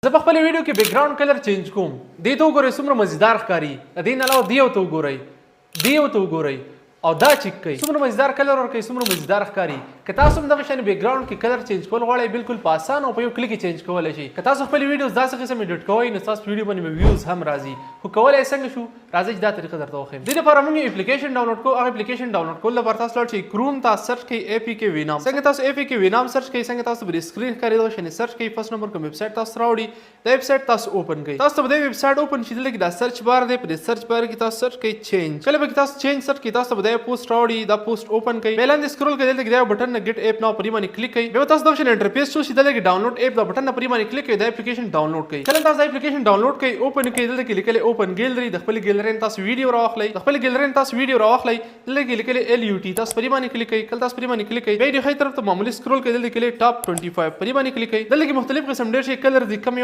زه په خپل ویډیو کې بیک ګراوند کلر چینج کوم. دې ته وګورئ څومره مزیدار ښکاري. دې نه علاوه دې ته وګورئ. دې ته وګورئ. او دا چیک کوي څومره مزیدار کلر ورکوي څومره مزیدار ښکاري. که تاسو هم دغه شان بیک ګراوند کې کلر چینج کول غواړئ بالکل په اسانه او په یو کلیک کې چینج کولی شئ. که تاسو خپل ویډیوز داسې قسم ایډیټ کوئ نو ستاسو په ویډیو باندې به ویوز هم راځي. خو کولی څنګه شو راځئ چې دا طریقه درته وښیم. دې لپاره موږ یو اپلیکیشن ډاونلوډ کوو. هغه اپلیکیشن ډاونلوډ کولو لپاره تاسو لاړ شئ کروم ته سرچ کوئ APK وینام. څنګه تاسو APK وینام سرچ کوئ څنګه تاسو پر سکرین ښکاري دغه شان سرچ کوئ. فرست نمبر کوم ویب سایټ تاسو راوړي دا ویب سایټ تاسو اوپن کوئ. تاسو ته به د ویب سایټ اوپن شي دلته کې دا سرچ بار دی. په دې سرچ بار کې تاسو سرچ کوئ چینج. کله به تاسو چینج سرچ کوئ تاسو به دا پوسټ راوړي. دا پوسټ اوپن کوئ. لاندې سکرول کوئ دلته کې دا بټن نه ګیټ اپ ناو پرې باندې کلیک کوئ. بیا تاسو دغه شان انټرفیس شو دلته کې ډاونلوډ اپ دا بټن نه پرې باندې کلیک کوئ. دا اپلیکیشن ډاونلوډ کوئ. کله تاسو دا اپلیکیشن ډاونلوډ کوئ اوپن کوئ دلته کې لیکل اوپن ګیلری. د خپل ګیلری تاسو ویډیو راوخلئ. د خپل ګیلری تاسو ویډیو راوخلئ. دلته کې لیکل LUT تاسو پرې باندې کلیک کوئ. کله تاسو پرې باندې کلیک کوئ بیا د خې طرف ته معمولی سکرول کوئ دلته کې ټاپ 25 پرې باندې کلیک کوئ. دلته کې مختلف قسم ډیر شي کلر دي کم